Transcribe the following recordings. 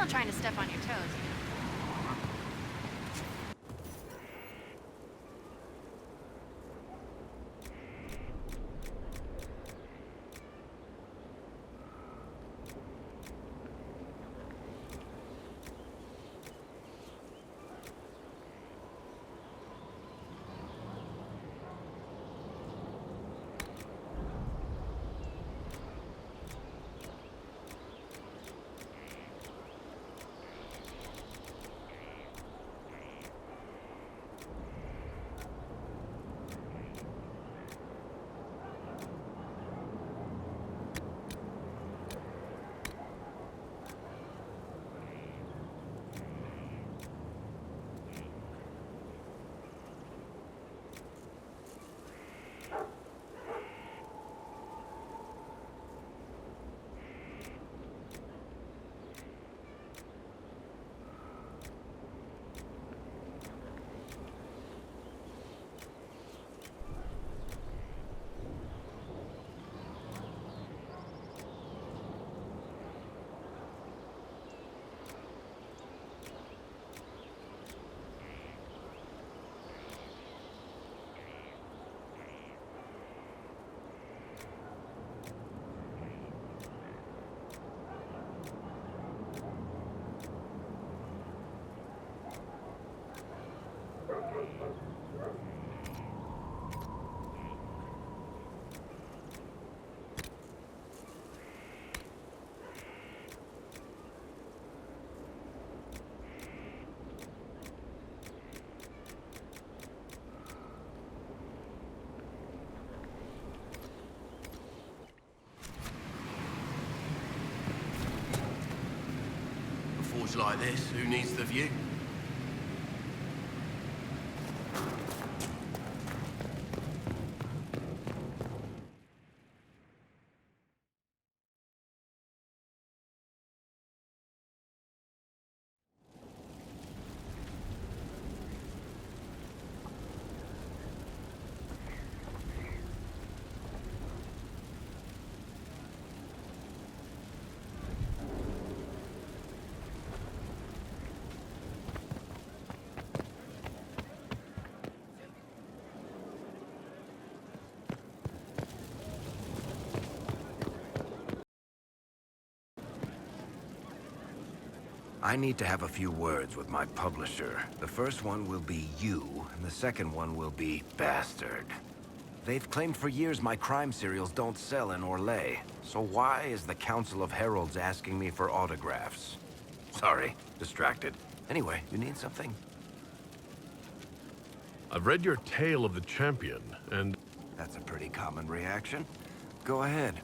not trying to step on your toes, you know. Like this, who needs the view? I need to have a few words with my publisher. The first one will be you, and the second one will be Bastard. They've claimed for years my crime serials don't sell in Orlais. So why is the Council of Heralds asking me for autographs? Sorry, distracted. Anyway, you need something? I've read your Tale of the Champion, and... That's a pretty common reaction. Go ahead.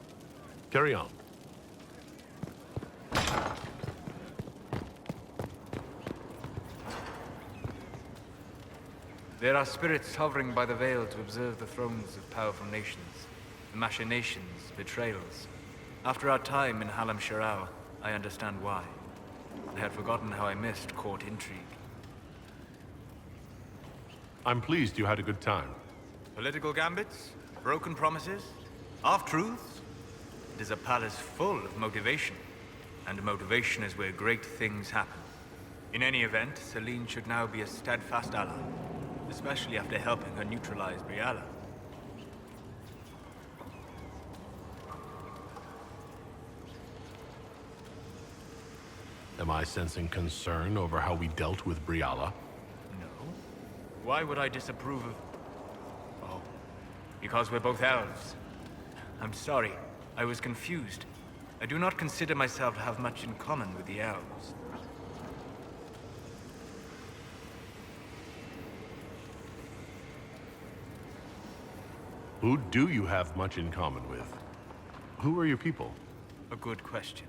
Carry on. There are spirits hovering by the veil to observe the thrones of powerful nations, the machinations, betrayals. After our time in Halam Sharau, I understand why. I had forgotten how I missed court intrigue. I'm pleased you had a good time. Political gambits, broken promises, half-truths. It is a palace full of motivation, and motivation is where great things happen. In any event, Celine should now be a steadfast ally. Especially after helping her neutralize Briala. Am I sensing concern over how we dealt with Briala? No. Why would I disapprove of... Oh, because we're both elves. I'm sorry, I was confused. I do not consider myself to have much in common with the elves. Who do you have much in common with? Who are your people? A good question.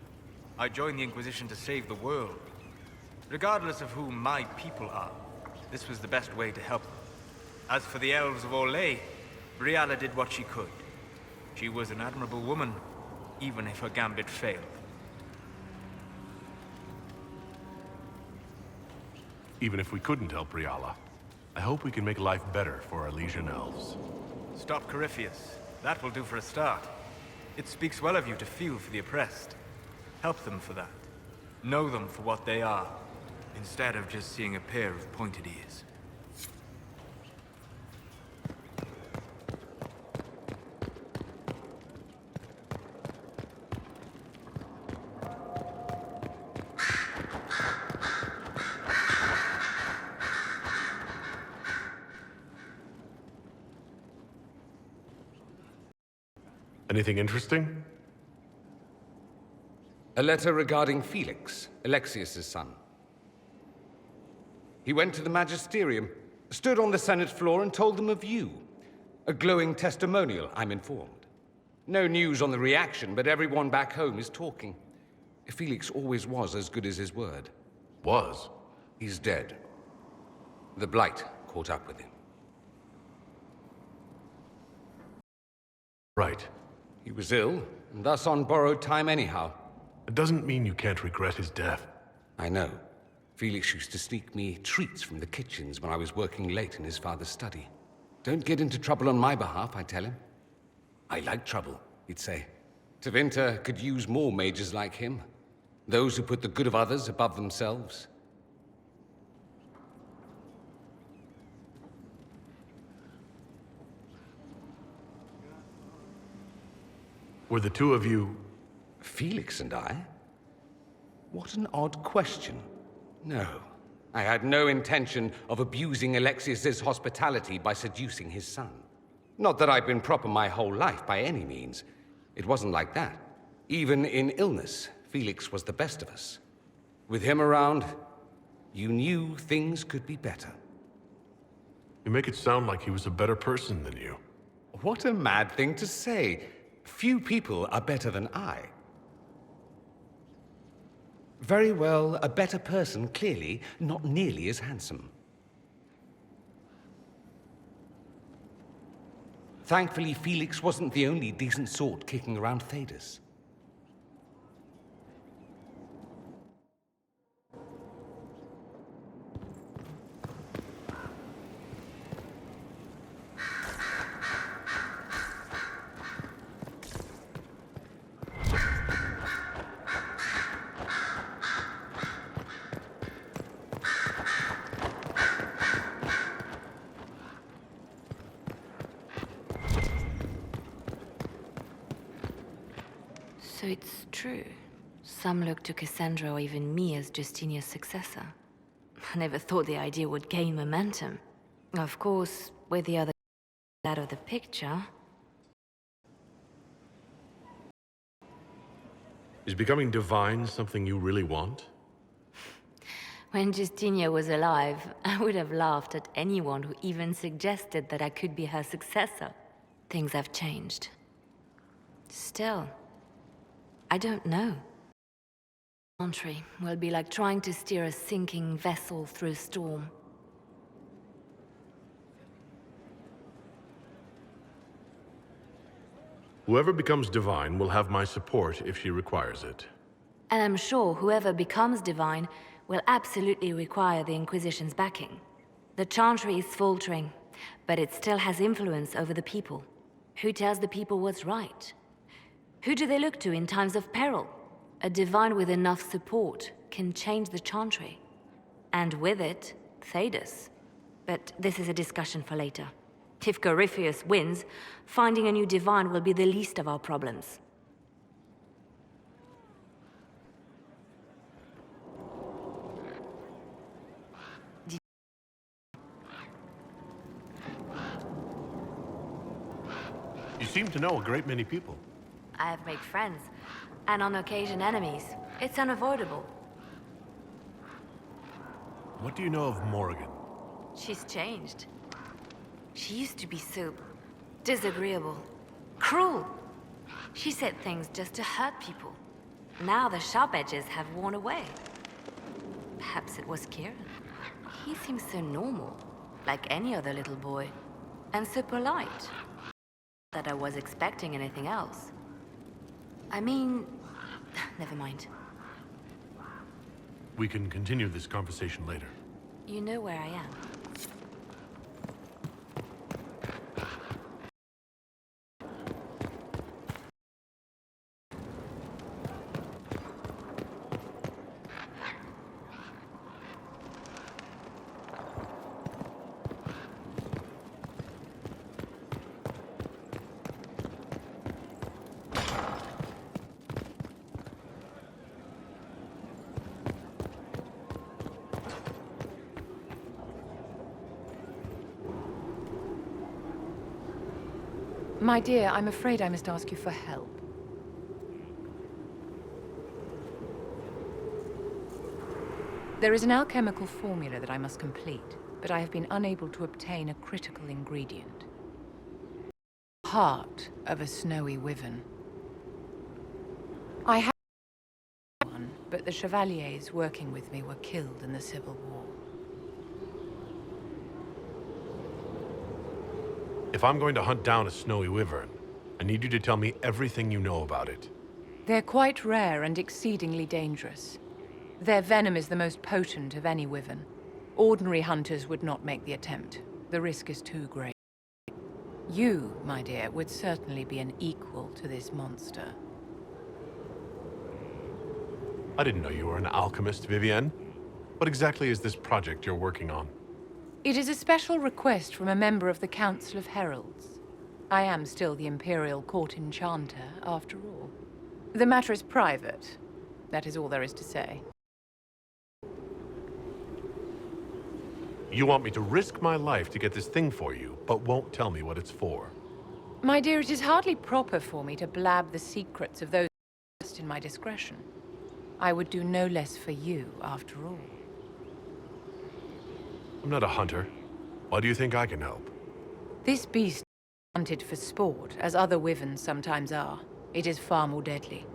I joined the Inquisition to save the world. Regardless of who my people are, this was the best way to help them. As for the elves of Orlais, Briala did what she could. She was an admirable woman, even if her gambit failed. Even if we couldn't help Briala, I hope we can make life better for our Legion elves. Stop Corypheus. That will do for a start. It speaks well of you to feel for the oppressed. Help them for that. Know them for what they are, instead of just seeing a pair of pointed ears. Anything interesting? A letter regarding Felix, Alexius's son. He went to the Magisterium, stood on the Senate floor and told them of you. A glowing testimonial, I'm informed. No news on the reaction, but everyone back home is talking. Felix always was as good as his word. Was. He's dead. The Blight caught up with him. Right. He was ill, and thus on borrowed time anyhow. It doesn't mean you can't regret his death. I know. Felix used to sneak me treats from the kitchens when I was working late in his father's study. Don't get into trouble on my behalf, I tell him. I like trouble, he'd say. Tevinter could use more mages like him. Those who put the good of others above themselves. Were the two of you... Felix and I? What an odd question. No, I had no intention of abusing Alexius's hospitality by seducing his son. Not that I've been proper my whole life, by any means. It wasn't like that. Even in illness, Felix was the best of us. With him around, you knew things could be better. You make it sound like he was a better person than you. What a mad thing to say. Few people are better than I. Very well, a better person, clearly, not nearly as handsome. Thankfully, Felix wasn't the only decent sort kicking around Thedas. So it's true. Some look to Cassandra or even me as Justinia's successor. I never thought the idea would gain momentum. Of course, with the other out of the picture... Is becoming divine something you really want? When Justinia was alive, I would have laughed at anyone who even suggested that I could be her successor. Things have changed. Still, I don't know. Entry will be like trying to steer a sinking vessel through a storm. Whoever becomes divine will have my support if she requires it. And I'm sure whoever becomes divine will absolutely require the Inquisition's backing. The Chantry is faltering, but it still has influence over the people. Who tells the people what's right? Who do they look to in times of peril? A divine with enough support can change the Chantry. And with it, Thedas. But this is a discussion for later. If Corypheus wins, finding a new divine will be the least of our problems. You seem to know a great many people. I have made friends, and on occasion enemies. It's unavoidable. What do you know of Morrigan? She's changed. She used to be so disagreeable, cruel. She said things just to hurt people. Now the sharp edges have worn away. Perhaps it was Kieran. He seems so normal, like any other little boy, and so polite. That I was expecting anything else. I mean, never mind. We can continue this conversation later. You know where I am. My dear, I'm afraid I must ask you for help. There is an alchemical formula that I must complete, but I have been unable to obtain a critical ingredient. Heart of a snowy wyvern. I have one, but the chevaliers working with me were killed in the Civil War. If I'm going to hunt down a snowy wyvern, I need you to tell me everything you know about it. They're quite rare and exceedingly dangerous. Their venom is the most potent of any wyvern. Ordinary hunters would not make the attempt. The risk is too great. You, my dear, would certainly be an equal to this monster. I didn't know you were an alchemist, Vivienne. What exactly is this project you're working on? It is a special request from a member of the Council of Heralds. I am still the Imperial Court Enchanter, after all. The matter is private. That is all there is to say. You want me to risk my life to get this thing for you, but won't tell me what it's for. My dear, it is hardly proper for me to blab the secrets of those trust in my discretion. I would do no less for you, after all. I'm not a hunter. Why do you think I can help? This beast is hunted for sport, as other wyverns sometimes are. It is far more deadly.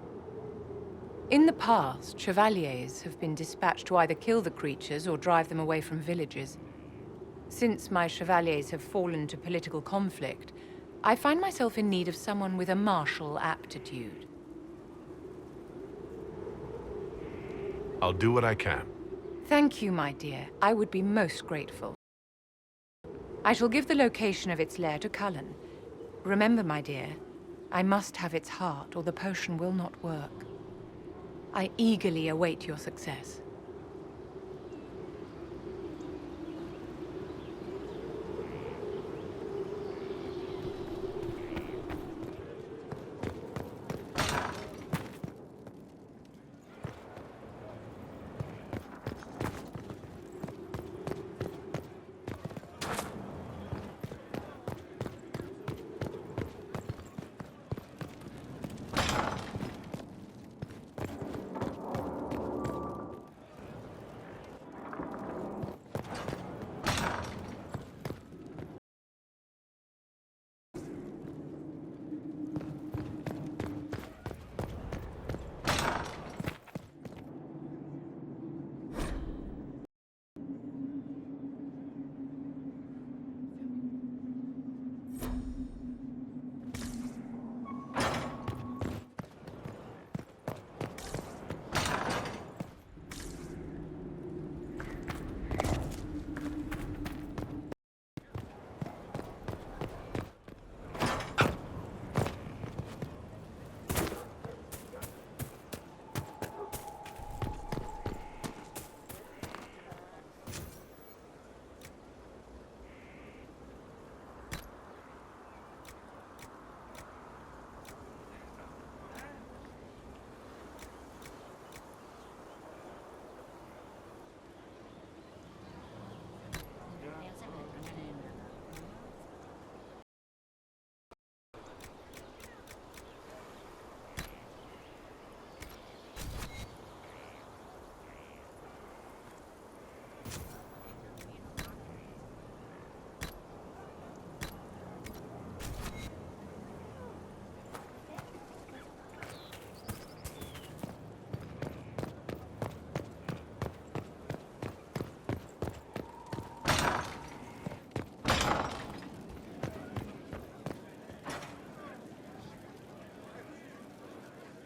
In the past, chevaliers have been dispatched to either kill the creatures or drive them away from villages. Since my chevaliers have fallen to political conflict, I find myself in need of someone with a martial aptitude. I'll do what I can. Thank you, my dear. I would be most grateful. I shall give the location of its lair to Cullen. Remember, my dear, I must have its heart or the potion will not work. I eagerly await your success.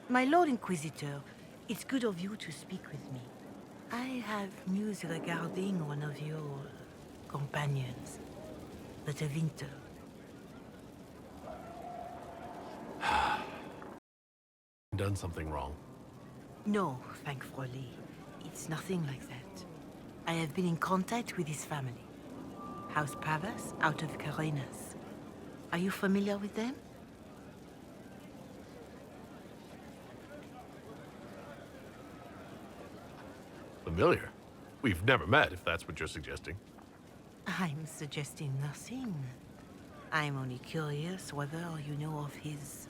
My Lord Inquisitor, it's good of you to speak with me. I have news regarding one of your companions, the Winter. Done something wrong. No, thankfully. It's nothing like that. I have been in contact with his family. House Pavas, out of Carenas. Are you familiar with them? Familiar? We've never met, if that's what you're suggesting. I'm suggesting nothing. I'm only curious whether you know of his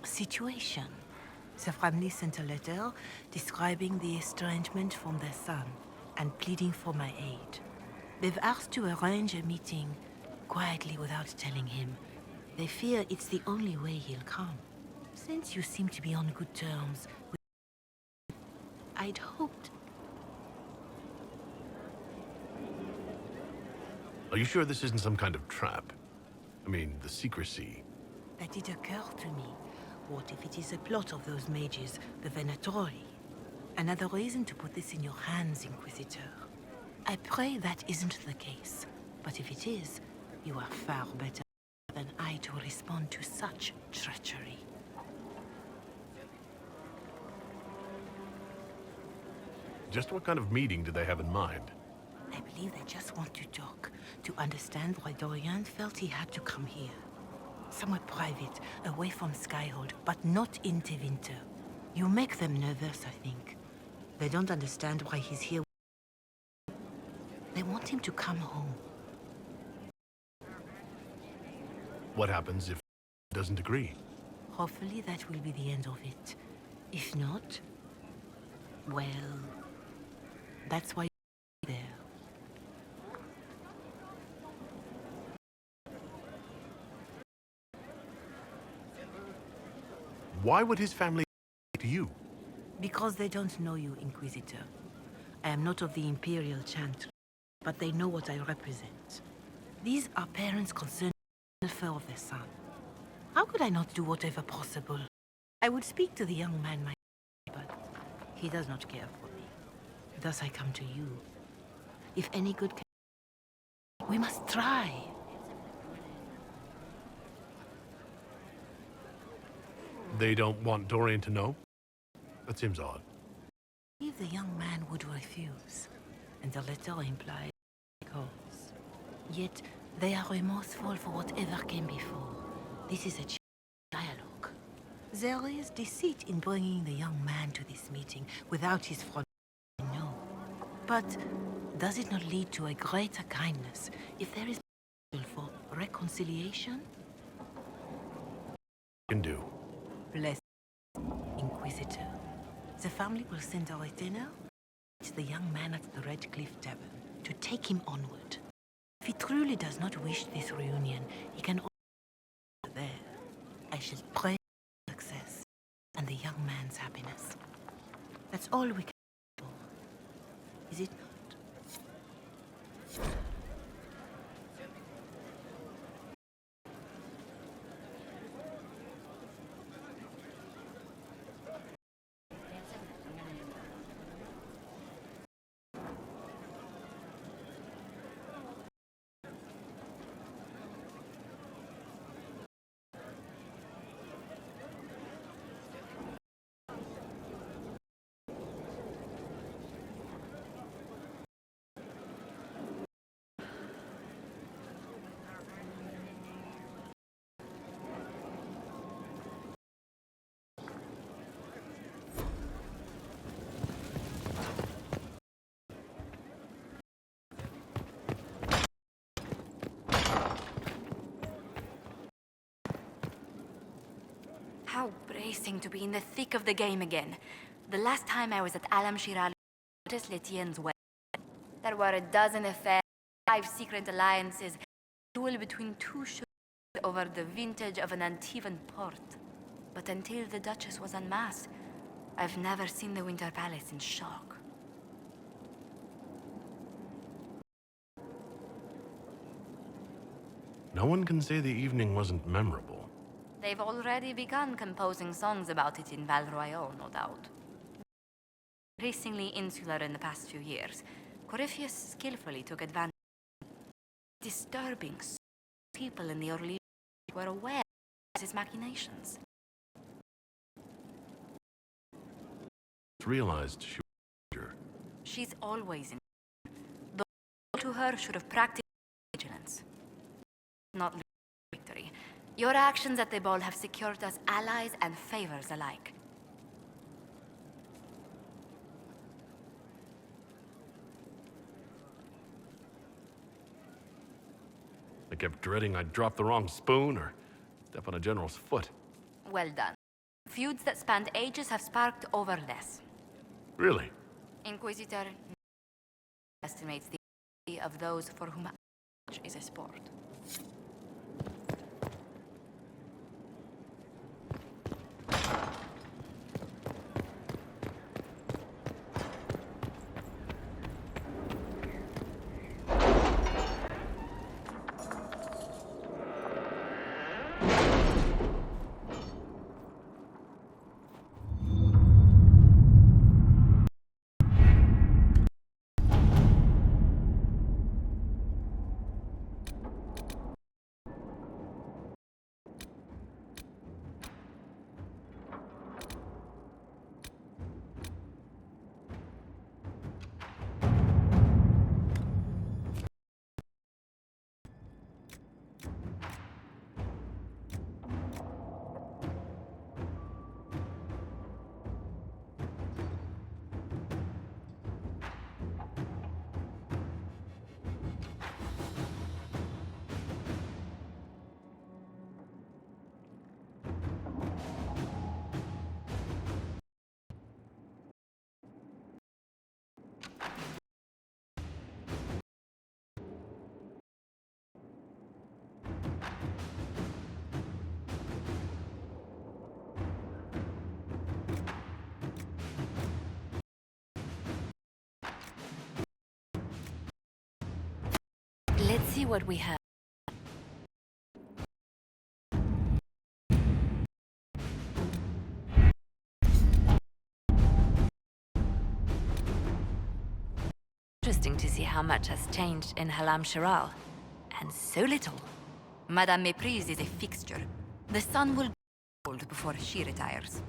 situation. The family sent a letter describing the estrangement from their son and pleading for my aid. They've asked to arrange a meeting quietly without telling him. They fear it's the only way he'll come. Since you seem to be on good terms, I'd hoped. Are you sure this isn't some kind of trap? I mean, the secrecy. That did occur to me. What if it is a plot of those mages, the Venatori? Another reason to put this in your hands, Inquisitor. I pray that isn't the case. But if it is, you are far better than I to respond to such treachery. Just what kind of meeting do they have in mind? I believe they just want to talk, to understand why Dorian felt he had to come here. Somewhere private, away from Skyhold, but not in Tevinter. You make them nervous, I think. They don't understand why he's here. They want him to come home. What happens if he doesn't agree? Hopefully that will be the end of it. If not, well, that's why you're there. Why would his family to you? Because they don't know you, Inquisitor. I am not of the Imperial Chantry, but they know what I represent. These are parents concerned with the welfare of their son. How could I not do whatever possible? I would speak to the young man myself, but he does not care for me. Thus I come to you. If any good can... We must try. They don't want Dorian to know? That seems odd. If the young man would refuse, and the letter implied cause. Yet they are remorseful for whatever came before. This is a dialogue. There is deceit in bringing the young man to this meeting without his front. No. But does it not lead to a greater kindness if there is potential for reconciliation? Can do. Bless Inquisitor. The family will send a retainer to the young man at the Red Cliff Tavern to take him onward. If he truly does not wish this reunion, he can also there. I shall pray for success and the young man's happiness. That's all we can do. Is it not? How bracing to be in the thick of the game again. The last time I was at Alam Shiral, Letienne's wedding. There were a dozen affairs, 5 secret alliances, a duel between 2 ships over the vintage of an Antivan port. But until the Duchess was unmasked, I've never seen the Winter Palace in shock. No one can say the evening wasn't memorable. They've already begun composing songs about it in Val Royal, no doubt. Increasingly insular in the past few years, Corypheus skillfully took advantage. Disturbing people in the early were aware of his machinations. Realized she was She's always in. Those to her should have practiced vigilance, not victory. Your actions at the ball have secured us allies and favors alike. I kept dreading I'd drop the wrong spoon or step on a general's foot. Well done. Feuds that spanned ages have sparked over less. Really? Inquisitor estimates the ability of those for whom much is a sport. Let's see what we have. Interesting to see how much has changed in Halam Shiral. And so little. Madame Méprise is a fixture. The sun will be cold before she retires.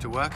To work?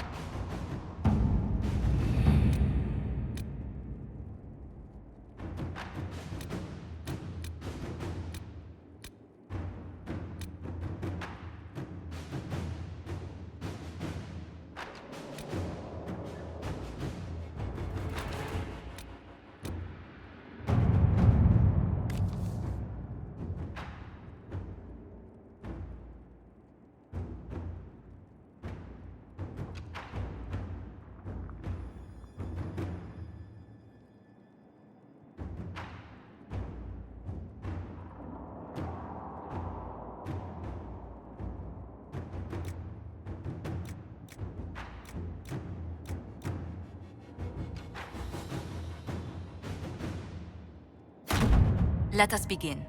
Let us begin.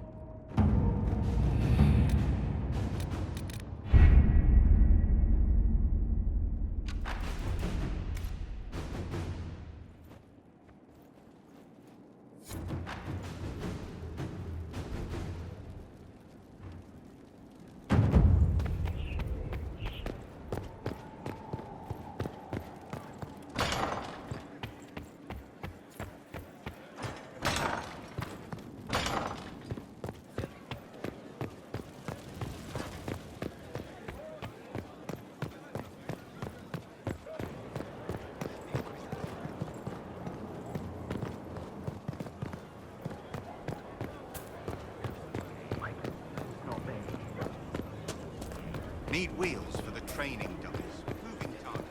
Need wheels for the training dummies. Moving targets.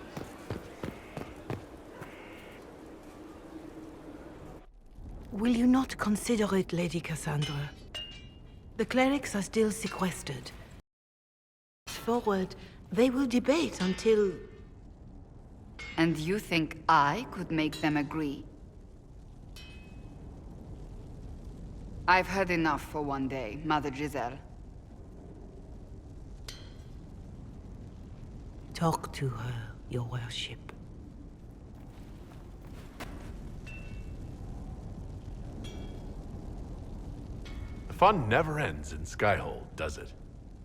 Will you not consider it, Lady Cassandra? The clerics are still sequestered. Forward, they will debate until... And you think I could make them agree? I've heard enough for one day, Mother Giselle. Talk to her, your worship. The fun never ends in Skyhold, does it?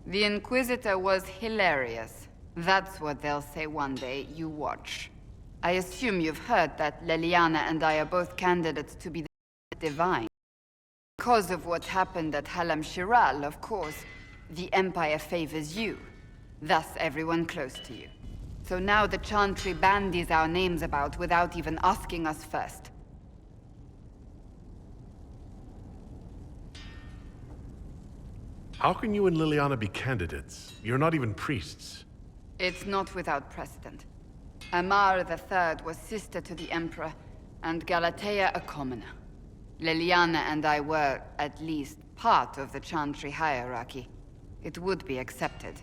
The Inquisitor was hilarious. That's what they'll say one day, you watch. I assume you've heard that Leliana and I are both candidates to be the Divine. Because of what happened at Halam Shiral, of course, the Empire favors you. Thus everyone close to you. So now the Chantry bandies our names about without even asking us first. How can you and Liliana be candidates? You're not even priests. It's not without precedent. Amar III was sister to the Emperor, and Galatea a commoner. Liliana and I were, at least, part of the Chantry hierarchy. It would be accepted.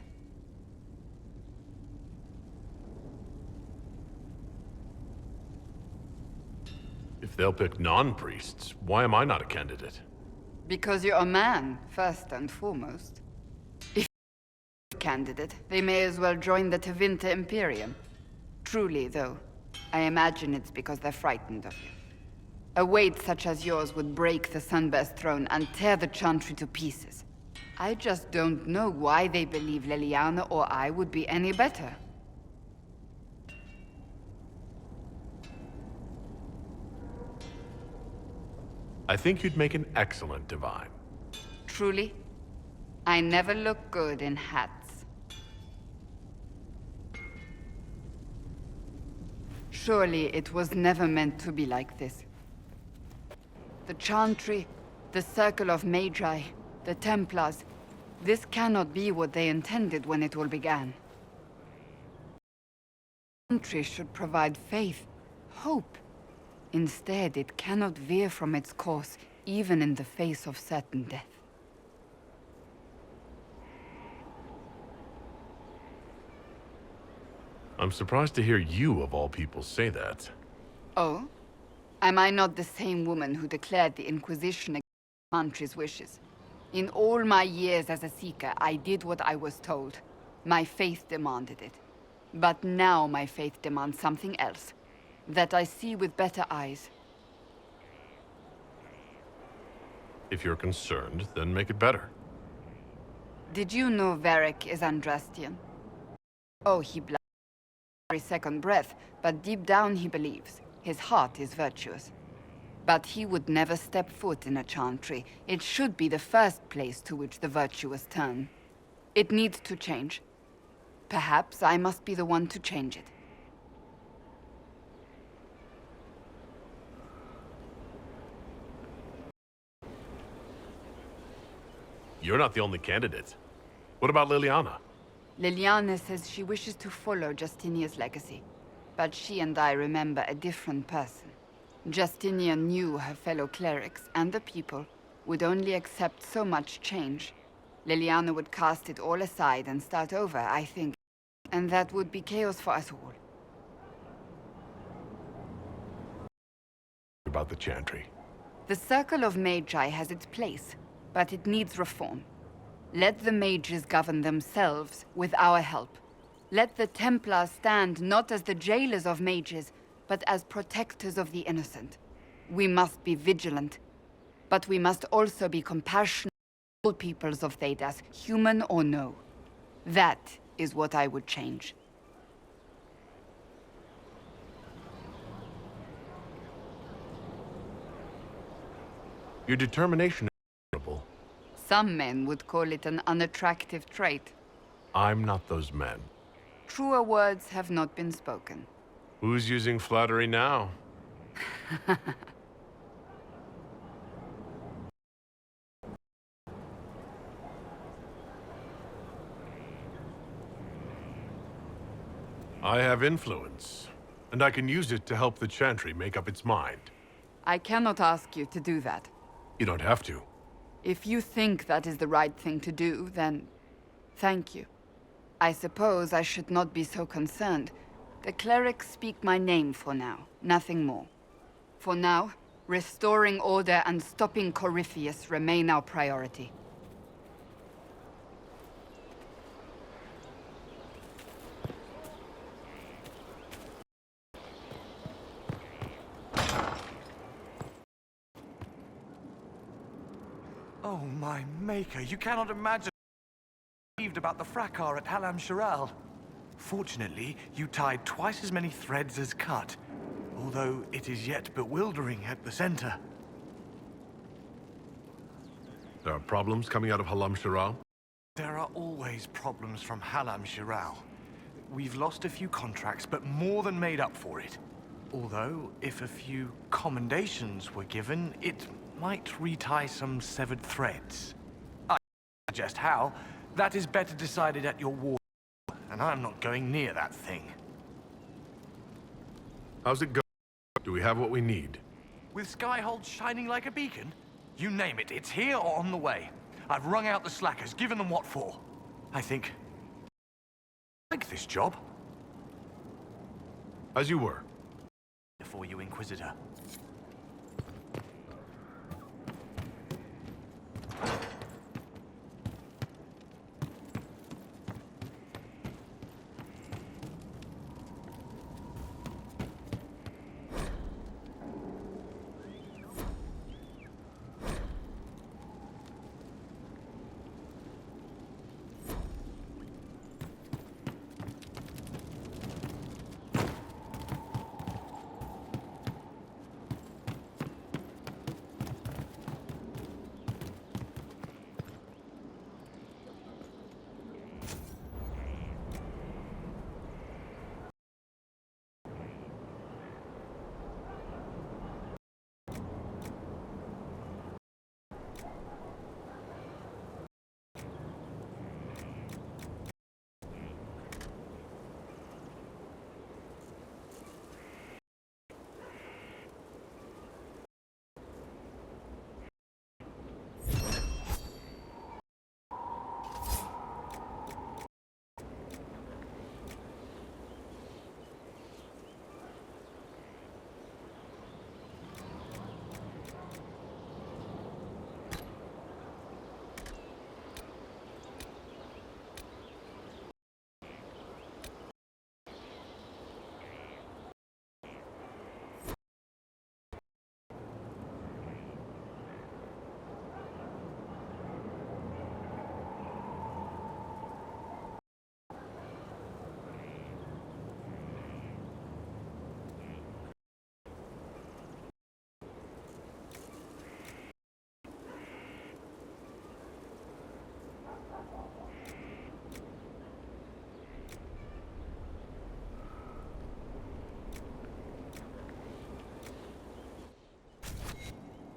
If they'll pick non-priests, why am I not a candidate? Because you're a man, first and foremost. If you're a candidate, they may as well join the Tevinter Imperium. Truly, though, I imagine it's because they're frightened of you. A weight such as yours would break the Sunburst throne and tear the Chantry to pieces. I just don't know why they believe Leliana or I would be any better. I think you'd make an excellent Divine. Truly? I never look good in hats. Surely it was never meant to be like this. The Chantry, the Circle of Magi, the Templars, this cannot be what they intended when it all began. The Chantry should provide faith, hope. Instead, it cannot veer from its course, even in the face of certain death. I'm surprised to hear you, of all people, say that. Oh? Am I not the same woman who declared the Inquisition against the Chantry's wishes? In all my years as a Seeker, I did what I was told. My faith demanded it. But now my faith demands something else. That I see with better eyes. If you're concerned, then make it better. Did you know Varric is Andrastian? Oh, he blasts every second breath, but deep down he believes. His heart is virtuous. But he would never step foot in a Chantry. It should be the first place to which the virtuous turn. It needs to change. Perhaps I must be the one to change it. You're not the only candidate. What about Liliana? Liliana says she wishes to follow Justinia's legacy. But she and I remember a different person. Justinia knew her fellow clerics and the people would only accept so much change. Liliana would cast it all aside and start over, I think. And that would be chaos for us all. About the Chantry. The Circle of Magi has its place, but it needs reform. Let the mages govern themselves with our help. Let the Templars stand not as the jailers of mages, but as protectors of the innocent. We must be vigilant, but we must also be compassionate to all peoples of Thedas, human or no. That is what I would change. Your determination is admirable. Some men would call it an unattractive trait. I'm not those men. Truer words have not been spoken. Who's using flattery now? I have influence, and I can use it to help the Chantry make up its mind. I cannot ask you to do that. You don't have to. If you think that is the right thing to do, then thank you. I suppose I should not be so concerned. The clerics speak my name for now, nothing more. For now, restoring order and stopping Corypheus remain our priority. Oh, my maker, you cannot imagine what I believed about the fracas at Halam Shiral. Fortunately, you tied twice as many threads as cut, although it is yet bewildering at the center. There are problems coming out of Halam Shiral? There are always problems from Halam Shiral. We've lost a few contracts, but more than made up for it. Although, if a few commendations were given, it might retie some severed threads. I suggest how. That is better decided at your war, and I'm not going near that thing. How's it going? Do we have what we need? With Skyhold shining like a beacon? You name it, it's here or on the way. I've wrung out the slackers, given them what for. I think I like this job. As you were. For you, Inquisitor.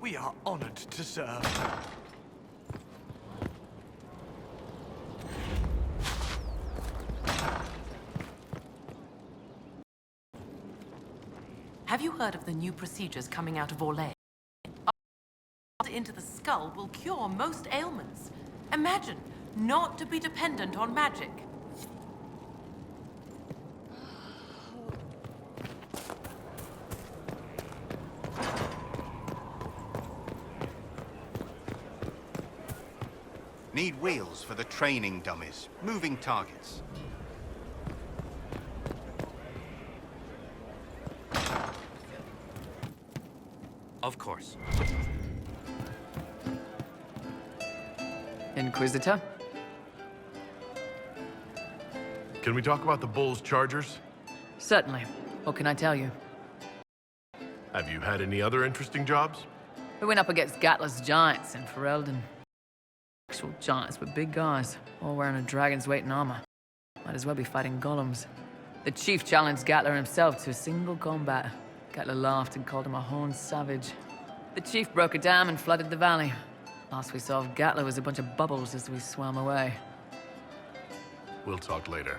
We are honored to serve. Have you heard of the new procedures coming out of Orlais? Into the skull will cure most ailments. Imagine not to be dependent on magic. Need wheels for the training dummies. Moving targets. Of course. Inquisitor? Can we talk about the Bull's Chargers? Certainly. What can I tell you? Have you had any other interesting jobs? We went up against Gatler's giants in Ferelden. Actual giants, but big guys, all wearing a dragon's weight in armor. Might as well be fighting golems. The chief challenged Gatler himself to a single combat. Gatler laughed and called him a horned savage. The chief broke a dam and flooded the valley. Last we saw of Gatler was a bunch of bubbles as we swam away. We'll talk later.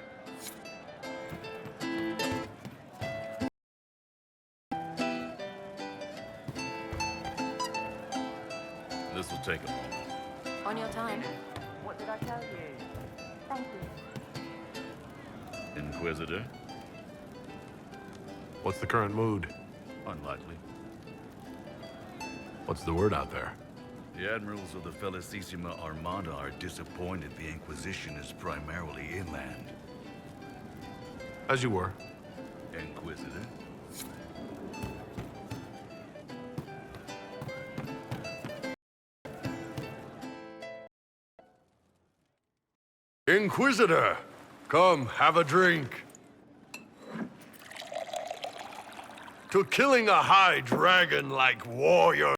This will take a moment. On your time. What did I tell you? Thank you. Inquisitor? What's the current mood? Unlikely. What's the word out there? The admirals of the Felicissima Armada are disappointed the Inquisition is primarily inland. As you were. Inquisitor? Inquisitor! Come, have a drink. To killing a high dragon like warrior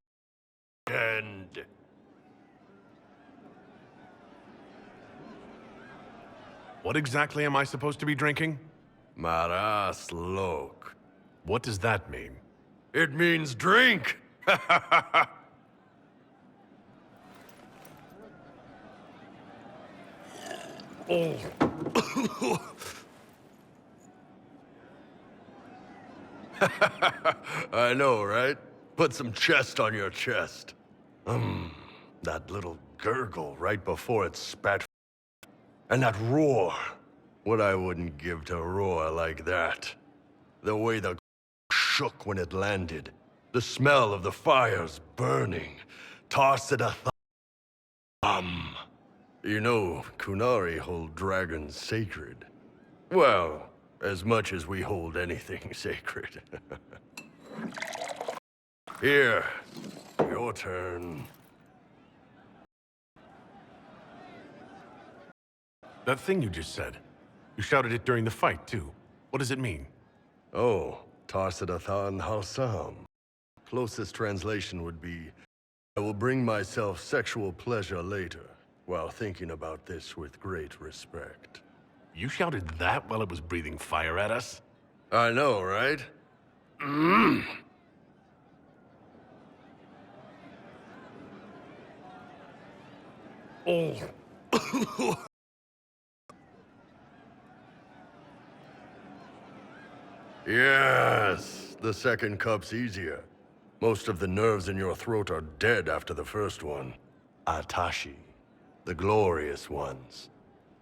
and... What exactly am I supposed to be drinking? Maras lok. What does that mean? It means drink! Oh. I know, right? Put some chest on your chest. That little gurgle right before it spat. And that roar. What I wouldn't give to roar like that. The way the shook when it landed. The smell of the fires burning. Tossed it a You know, Kunari hold dragons sacred. Well, as much as we hold anything sacred. Here, your turn. That thing you just said. You shouted it during the fight, too. What does it mean? Oh, Tarsadathan Halsam. Closest translation would be, I will bring myself sexual pleasure later, while thinking about this with great respect. You shouted that while it was breathing fire at us? I know, right? Oh. Yes, the second cup's easier. Most of the nerves in your throat are dead after the first one. Atashi, the glorious ones.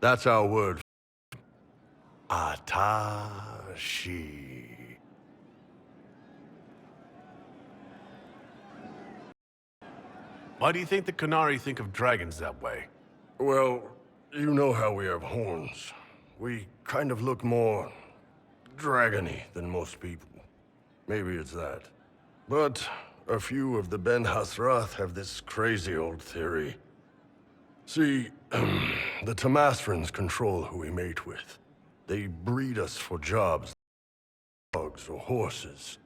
That's our word. Atashi. Why do you think the Kunari think of dragons that way? Well, you know how we have horns. We kind of look more dragony than most people. Maybe it's that. But a few of the Ben Hasrath have this crazy old theory. See, the Tamasrans control who we mate with. They breed us for jobs, dogs or horses.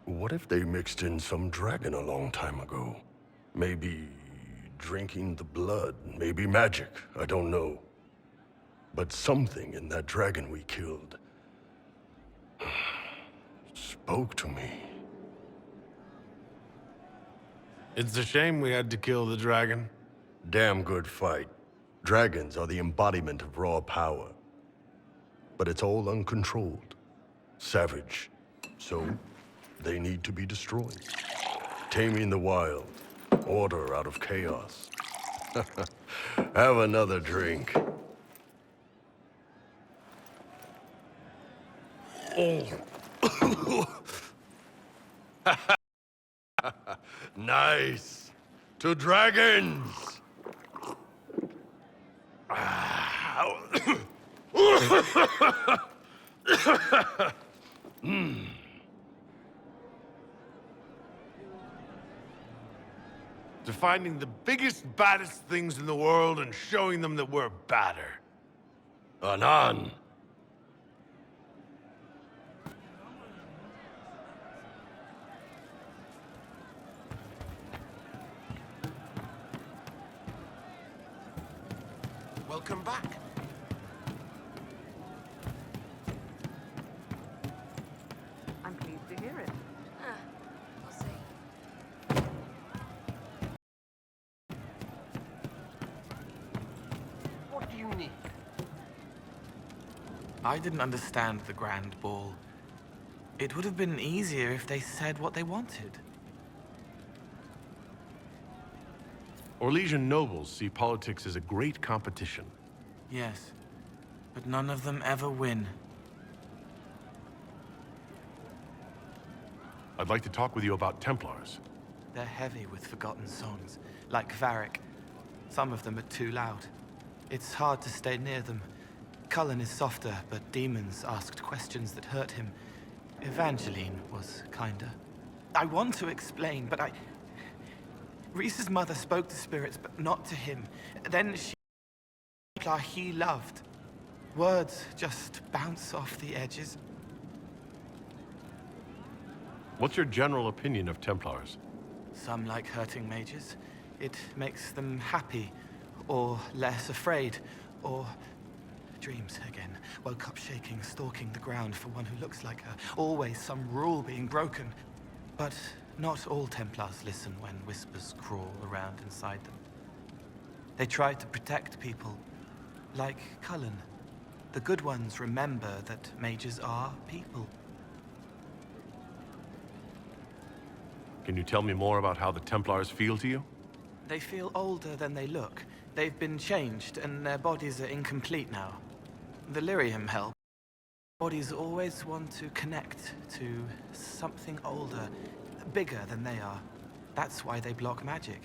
What if they mixed in some dragon a long time ago? Maybe drinking the blood, maybe magic, I don't know. But something in that dragon we killed spoke to me. It's a shame we had to kill the dragon. Damn good fight. Dragons are the embodiment of raw power. But it's all uncontrolled. Savage. So, they need to be destroyed. Taming the wild. Order out of chaos. Have another drink. Oh. Nice. To dragons! To finding the biggest, baddest things in the world and showing them that we're badder. Anan. Welcome back. I'm pleased to hear it. We'll see. What do you need? I didn't understand the Grand Ball. It would have been easier if they said what they wanted. Orlesian nobles see politics as a great competition. Yes, but none of them ever win. I'd like to talk with you about Templars. They're heavy with forgotten songs, like Varric. Some of them are too loud. It's hard to stay near them. Cullen is softer, but demons asked questions that hurt him. Evangeline was kinder. I want to explain, but Reese's mother spoke to spirits, but not to him. Then she... he loved. Words just bounce off the edges. What's your general opinion of Templars? Some like hurting mages. It makes them happy, or less afraid, or... dreams again. Woke up shaking, stalking the ground for one who looks like her. Always some rule being broken. But not all Templars listen when whispers crawl around inside them. They try to protect people, like Cullen. The good ones remember that mages are people. Can you tell me more about how the Templars feel to you? They feel older than they look. They've been changed, and their bodies are incomplete now. The lyrium help. Bodies always want to connect to something older, bigger than they are. That's why they block magic.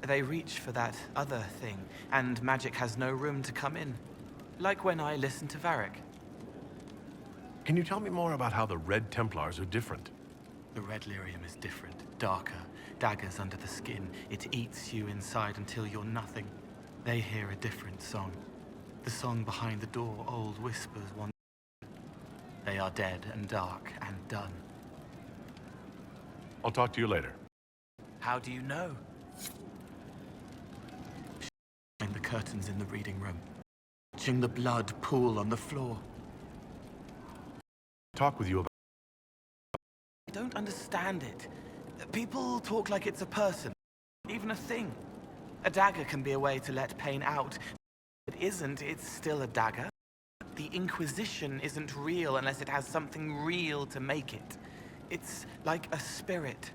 They reach for that other thing, and magic has no room to come in. Like when I listen to Varric. Can you tell me more about how the Red Templars are different? The red lyrium is different, darker. Daggers under the skin. It eats you inside until you're nothing. They hear a different song. The song behind the door, old whispers one. They are dead and dark and done. I'll talk to you later. How do you know? Behind the curtains in the reading room. Watching the blood pool on the floor. Talk with you about... I don't understand it. People talk like it's a person, even a thing. A dagger can be a way to let pain out. It isn't, it's still a dagger. The Inquisition isn't real unless it has something real to make it. It's like a spirit.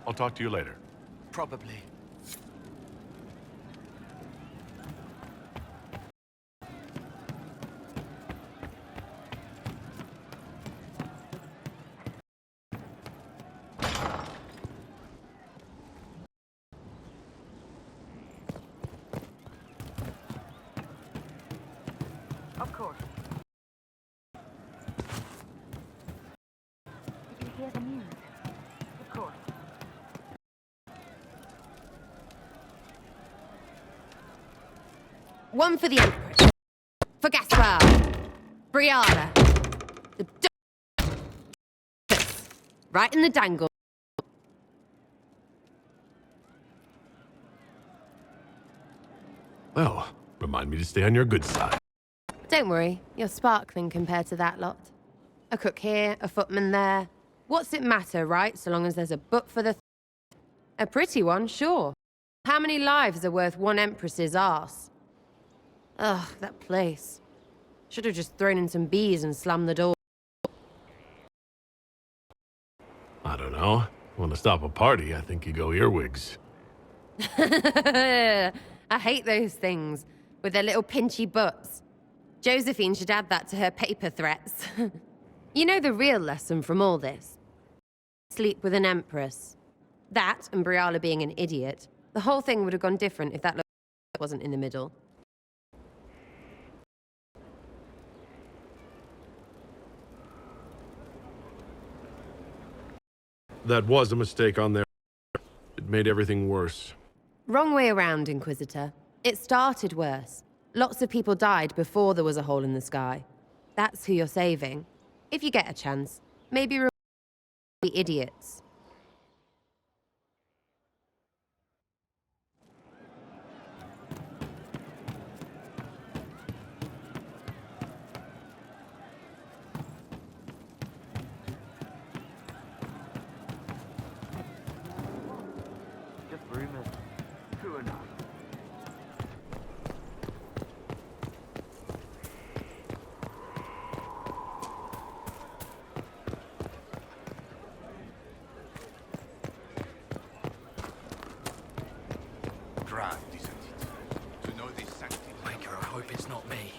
I'll talk to you later. Probably. Of course. Did you hear the news? Of course. One for the Empress. For Gaspar. Briada. The right in the dangle. Well, remind me to stay on your good side. Don't worry, you're sparkling compared to that lot. A cook here, a footman there. What's it matter, right? So long as there's a butt for the... A pretty one, sure. How many lives are worth one Empress's arse? Ugh, that place. Should have just thrown in some bees and slammed the door. I don't know. Want to stop a party, I think you go earwigs. I hate those things, with their little pinchy butts. Josephine should add that to her paper threats. You know the real lesson from all this? Sleep with an Empress. That, and Briala being an idiot. The whole thing would have gone different if that wasn't in the middle. That was a mistake on their... It made everything worse. Wrong way around, Inquisitor. It started worse. Lots of people died before there was a hole in the sky. That's who you're saving. If you get a chance, maybe remove the idiots. Just rumors. True enough. Grand, isn't it? To know this sanctity. Maker, I hope it's not me.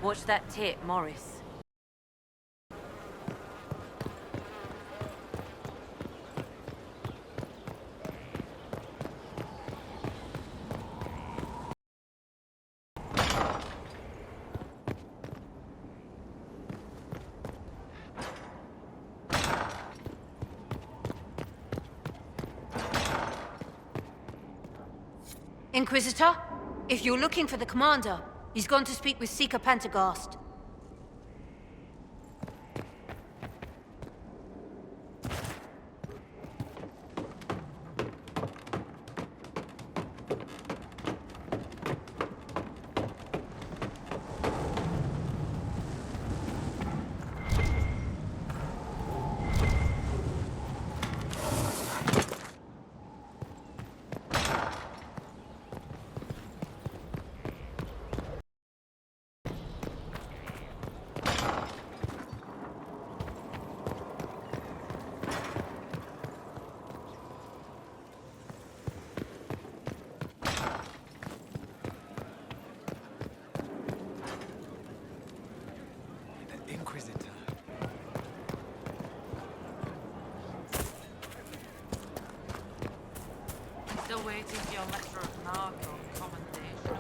Watch that tip, Morris. Inquisitor, if you're looking for the commander, he's gone to speak with Seeker Pentecost. Inquisitor. Still waiting for your letter of marque or commendation.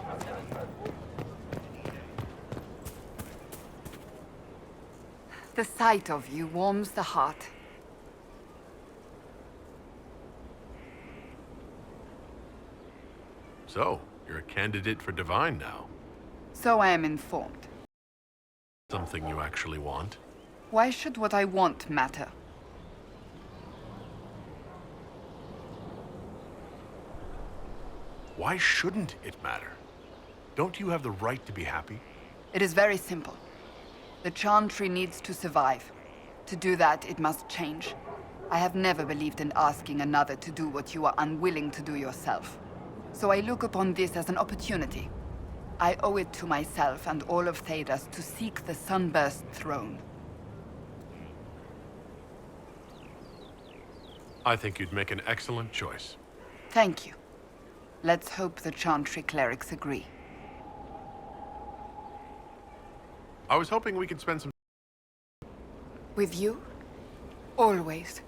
The sight of you warms the heart. So, you're a candidate for Divine now. So I am informed. Something you actually want? Why should what I want matter? Why shouldn't it matter? Don't you have the right to be happy? It is very simple. The Chantry needs to survive. To do that, it must change. I have never believed in asking another to do what you are unwilling to do yourself. So I look upon this as an opportunity. I owe it to myself and all of Thedas to seek the Sunburst throne. I think you'd make an excellent choice. Thank you. Let's hope the Chantry clerics agree. I was hoping we could spend some... With you? Always.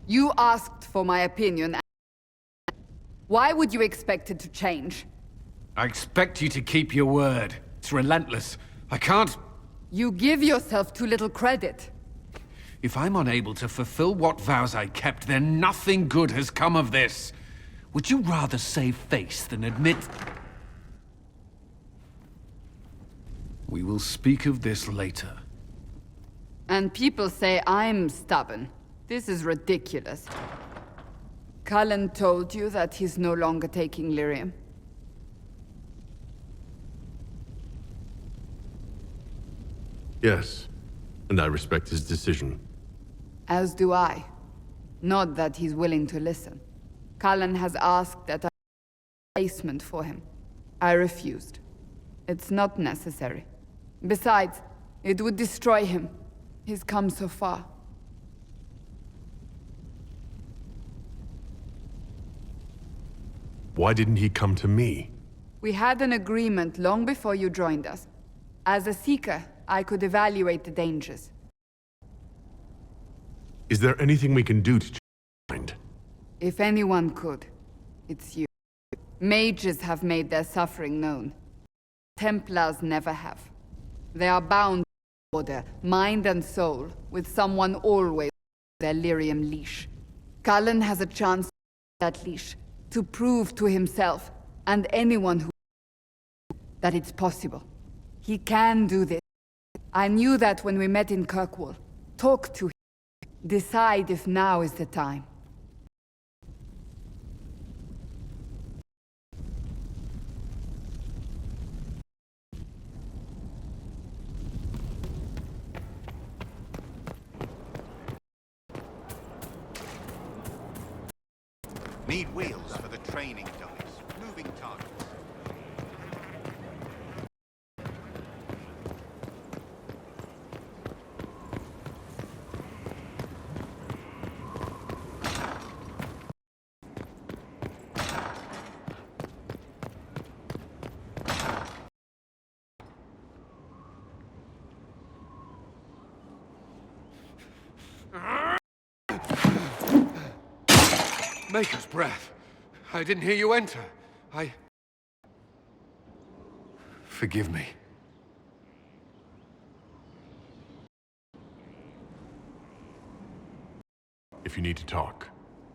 You asked for my opinion. Why would you expect it to change? I expect you to keep your word. It's relentless. I can't... You give yourself too little credit. If I'm unable to fulfill what vows I kept, then nothing good has come of this. Would you rather save face than admit... We will speak of this later. And people say I'm stubborn. This is ridiculous. Cullen told you that he's no longer taking lyrium. Yes, and I respect his decision. As do I. Not that he's willing to listen. Cullen has asked that I replacement for him. I refused. It's not necessary. Besides, it would destroy him. He's come so far. Why didn't he come to me? We had an agreement long before you joined us. As a Seeker, I could evaluate the dangers. Is there anything we can do to change? If anyone could, it's you. Mages have made their suffering known. Templars never have. They are bound to order, mind and soul, with someone always on their lyrium leash. Cullen has a chance to that leash, to prove to himself, and anyone who that it's possible. He can do this. I knew that when we met in Kirkwall. Talk to him. Decide if now is the time. Need wheels for the training dice. Moving targets. Maker's breath. I didn't hear you enter. Forgive me. If you need to talk.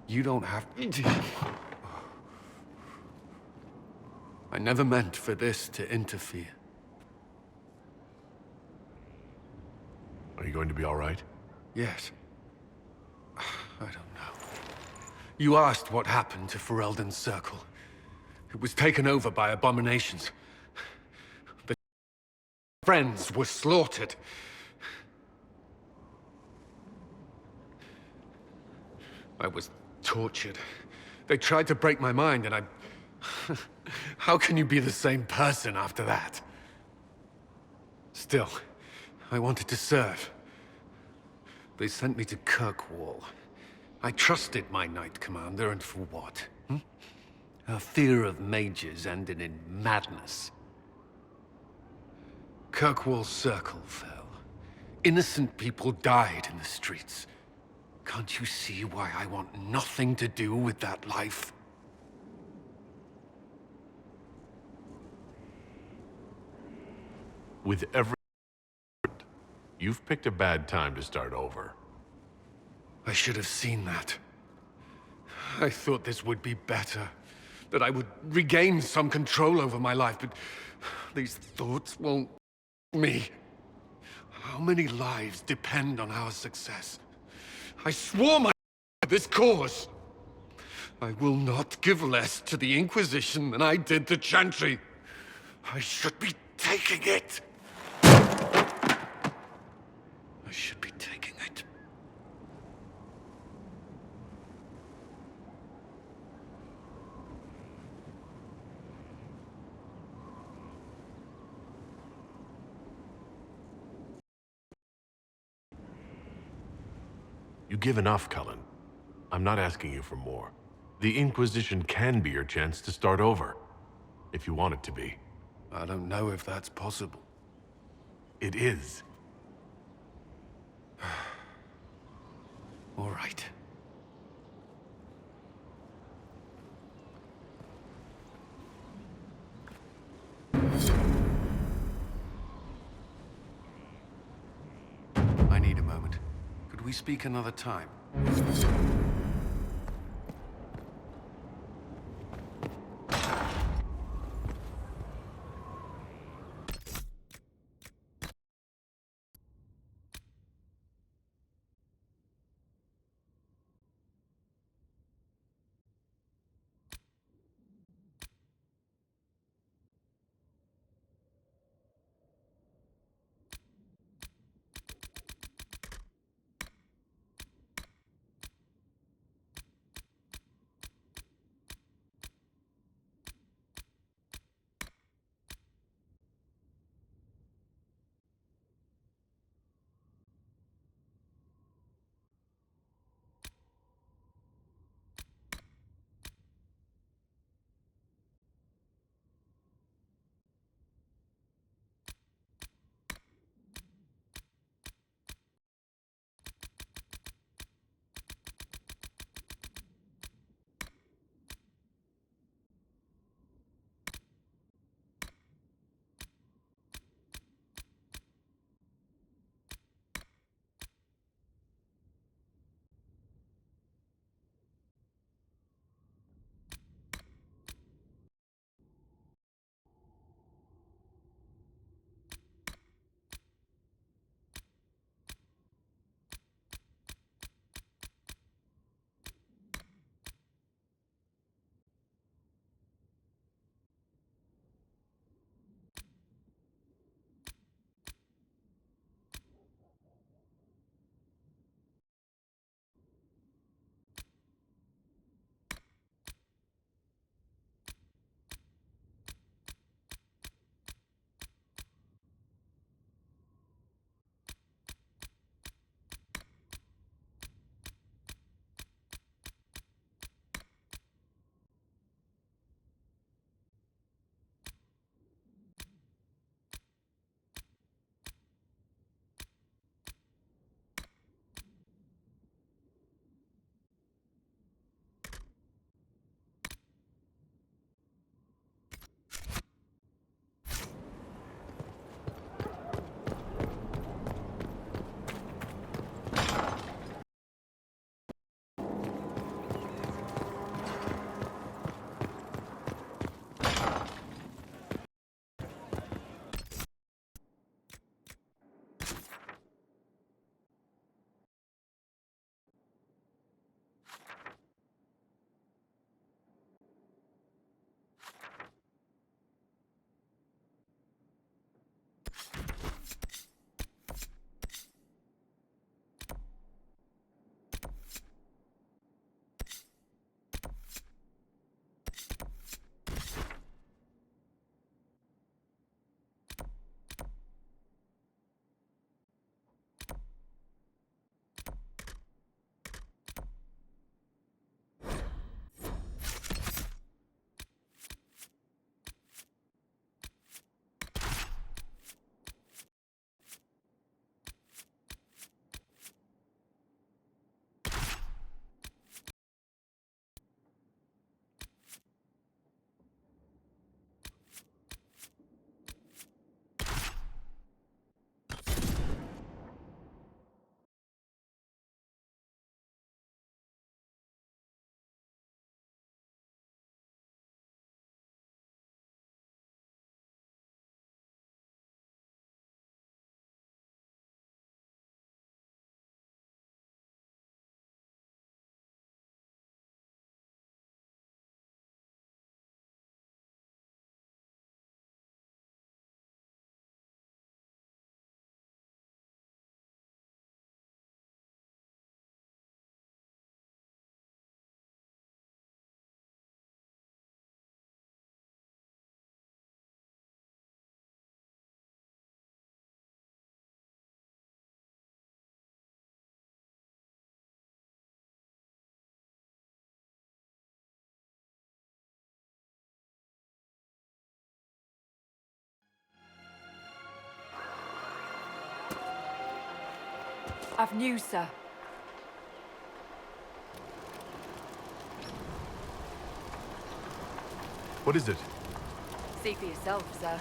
You don't have to. I never meant for this to interfere. Are you going to be all right? Yes. I don't know. You asked what happened to Ferelden's Circle. It was taken over by abominations. The friends were slaughtered. I was tortured. They tried to break my mind, and I... How can you be the same person after that? Still, I wanted to serve. They sent me to Kirkwall. I trusted my Knight Commander, and for what? Her fear of mages ended in madness. Kirkwall's Circle fell. Innocent people died in the streets. Can't you see why I want nothing to do with that life? With every... You've picked a bad time to start over. I should have seen that. I thought this would be better. That I would regain some control over my life, but these thoughts won't... me. How many lives depend on our success? I swore my this cause. I will not give less to the Inquisition than I did to Chantry. I should be taking it. I should be taking it. You give enough, Cullen. I'm not asking you for more. The Inquisition can be your chance to start over. If you want it to be. I don't know if that's possible. It is. All right. I need a moment. Could we speak another time? I've news, sir. What is it? See for yourself, sir.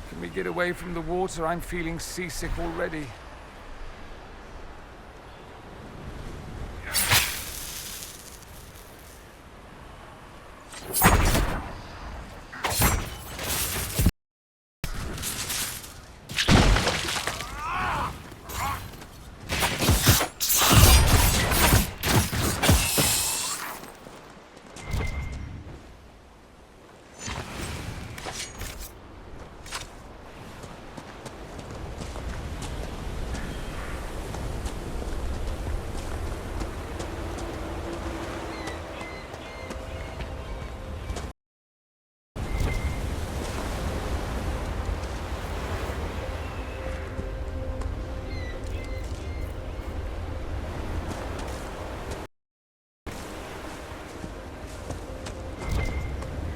Can we get away from the water? I'm feeling seasick already.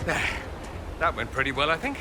There. That went pretty well, I think.